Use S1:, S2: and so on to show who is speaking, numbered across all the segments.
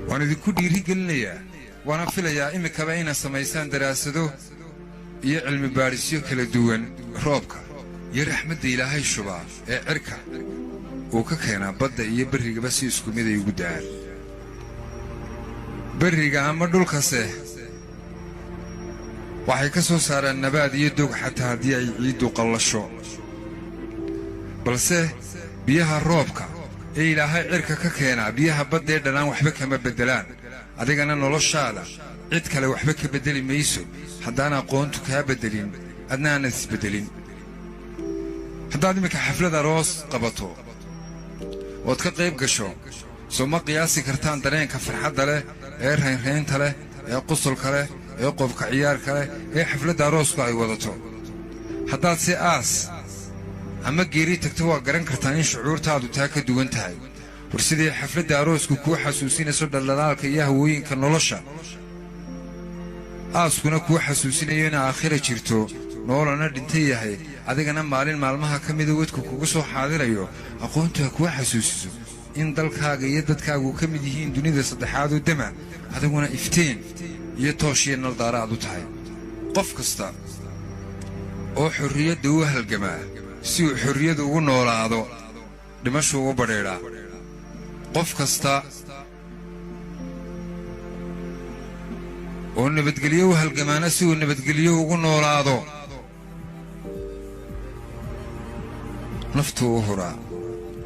S1: وأنا ذي كل رجل ليا وأنا في ليا إمي كبعين السمايسان دراسته يعلم بارسيو كلا دوان روبك يرحمة إلهي الشباب عركة وككينا بدأ يبرق بس يسكو ميدا يقدار برق عما دول كسيه waxay ka soo saaraan nabaad iyo dog xataa hadii ay ciidu qallasho balse biyaha roobka ee Ilaahay cirka ka keena biyaha badda dhanaan waxba kama bedelaan adigana noloshaada cid kale waxba ka bedeli mayso haddaan aqoontu ka bedelin adnaana isbedelin haddaad imika xaflad aroos qabato oo ka qayb gasho soo ma qiyaasi kartaan dareenka farxadda leh ee reynta leh ee qusulka leh ee qofka ciyaarka leh ee xafladda arooska ay wadato haddaad si aas ama geeri tagto waa garan kartaa in shucuurtaadu taa ka duwan tahay war sidii xafladda aroosku ku xasuusinayso dhalaalka iyo hawooyinka nolosha aaskuna ku xasuusinayo in aakhira jirto noolana dhintay yahay adigana maalin maalmaha ka mid ah wadku kugu soo xaadirayo aqoontu ku xasuusiso in dalkaaga iyo dadkaagu ka mid yihiin dunida saddexaad oo dama adiguna iftiin iyo tooshiye naldaaraad u tahay qof kasta oo xorriyadda u halgamaa si uu xorriyadu ugu noolaado dhimasho ugu badheedha qof kasta oo nabadgelyo u halgamaana si uu nabadgelyo ugu noolaado naftu u huraa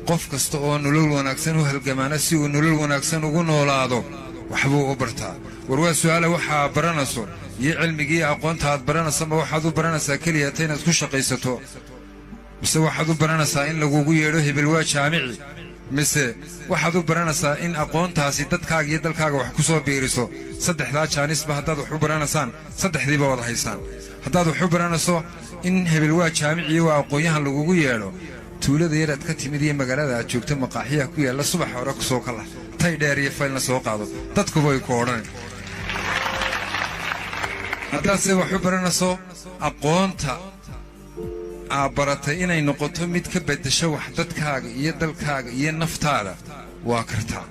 S1: qof kasta oo nolol wanaagsan u halgamaana si uu nolol wanaagsan ugu noolaado waxbuu u bartaa war waa su'aal waxa baranayso iyo cilmiga aqoonta aad baranayso ma waxaad u baranaysaa kaliya inaad ku shaqaysato mise waxaad u baranaysaa in lagugu yeedho hebel waa jaamici mise waxaad u baranaysaa in aqoontaasi dadkaaga iyo dalkaaga wax ku soo biiriso saddexdaa jaanisba haddaad wax u baranaysaan saddexdiiba wada haysaan haddaad wax u baranayso in hebel waa jaamici iyo waa aqoonyahan lagugu yeedho tuulada yaraad ka timid iyo magaalada aad joogto maqaaxiyaha ku yaalla subax hore ku soo kala tay dheer iyo faylna soo qaado dadkuba ay ku odhan haddaad se wax u baranayso aqoonta aad baratay inay noqoto mid ka beddesho wax dadkaaga iyo dalkaaga iyo naftaada waa kartaa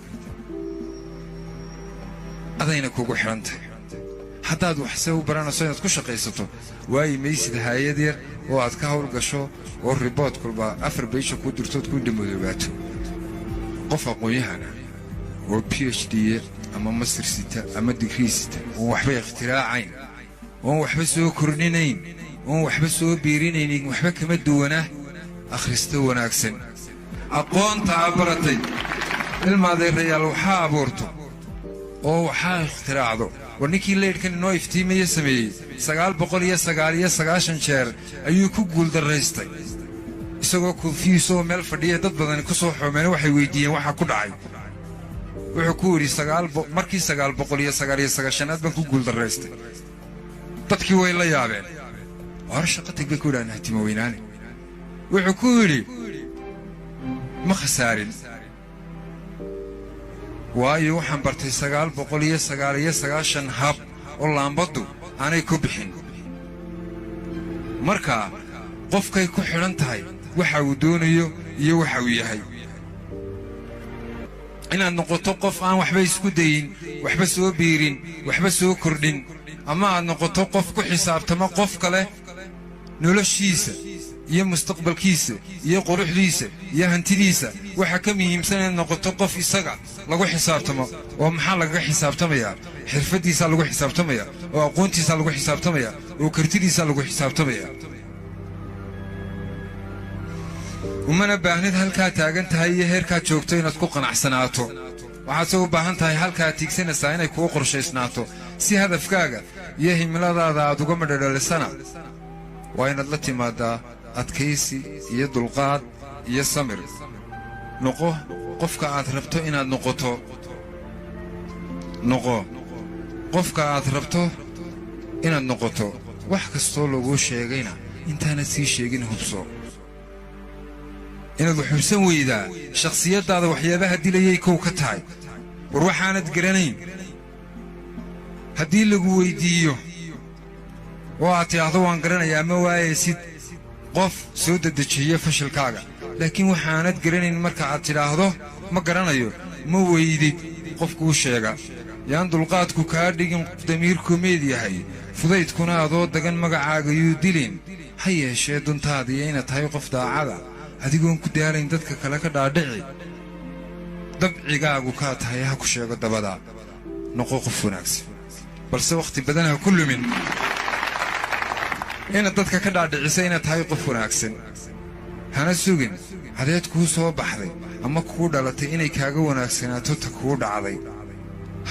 S1: adayna kugu xidhantahay haddaad waxse u baranayso inaad ku shaqaysato waayi maysid hay'ad yar oo aad ka howlgasho oo ribood kulba 4 beesha ku dirtood ku dhamoodaato qof aqoonyahana oo PhD ama master sita ama degree sita oo waxba ikhtiraacin oo waxba soo kordhinayn oo waxba soo biirinayn waxba kama duwana akhristo wanaagsan aqoonta baratay ilmaade reeyal waxa abuurto oo waxa ikhtiraacdo warninkii leedkan inoo iftiimay sameeyay 999 jeer ayuu ku guul daraystay isagoo confuse oo meel fadhiya dad badan ku soo xoomeen waxay weydiiyeen waxa ku dhacay wuxuu ku yiri markii 999 baan ku guul daraystay dadkii way la yaabeen war shaqadii bay ku dhaanay timo weynaani wuxuu ku yiri ma khasaarin waayo waxaan bartay 999 hab oo laambadu aanay ku bixin marka qofkay ku xidhan tahay waxa uu doonayo iyo waxa uu yahay inaad noqoto qof aan waxba isku dayin waxba soo biirin waxba soo kordhin ama aad noqoto qof ku xisaabtama qof kale noloshiisa iyo mustaqbalkiisa iyo quruxdiisa iyo hantidiisa waxa ka muhiimsan in noqoto qof isaga lagu xisaabtamo oo maxaa laga xisaabtamaya xirfadiisa lagu xisaabtamaya oo aqoontiisa lagu xisaabtamaya oo kartidiisa lagu xisaabtamaya umana baahnid halka taagan tahay iyo heerka joogto inaad ku qanacsanaato waxaad soo baahan tahay halka tiigsanaysaa inay ku qorshaysnaato si hadafkaaga iyo himiladaada aad uga madhadhalisana waa inaad la timaadaa adkaysi iyo dulqaad iyo samir noqo qofka aad rabto inaad noqoto qofka aad rabto inaad noqoto wax kastoo lagu sheegayna intaana sii sheegin hubso inaad xubsan weydaa shakhsiyadaada waxyaabaha dilayay kow ka tahay war waxaanad garanayn haddii lagu weydiiyo oo aad tidhaahdo waan garanayaa ma waayaysid qof soo dedejiya fashilkaaga laakiin waxaanad garanayn marka aad tidhaahdo ma garanayo ma weydid qofkuu sheega yaan dulqaadku kaa dhigin damiirku meed yahay fudaydkuna adoo dagan magacaaga yuu dilin ha yeeshee duntaadiyo inaad tahay qof daacada adigoon ku daalayn dadka kale ka dhaadhici dabcigaagu kaa tahay ha ku sheego dabadaa noqo qof wanaagsan balse wakhti badan ha ku lumin inaad dadka ka dhaadhicisa inaad tahay qof wanaagsan hana sugin hadeed kuu soo baxday ama kuu dhalatay inay kaaga wanaagsanaato ta kuu dhacday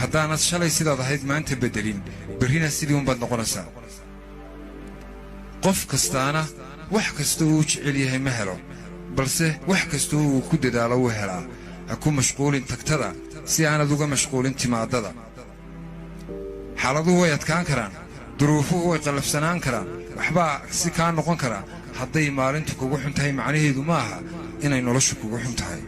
S1: haddaanad shalay sidaad ahayd maanta beddelin berrina sidii unbaad noqonaysaa qof kastaana wax kasta uu jecel yahay ma helo balse wax kastoo uu ku dadaalo wuu helaa ha ku mashquulin tagtada si aanad uga mashquulin timaadada xaaladuhu way adkaan karaan duruufuhu way qallafsanaan karaan waxbaa si kaa noqon karaa hadday maalintu kugu xun tahay macnaheedu ma aha inay noloshu kugu xun tahay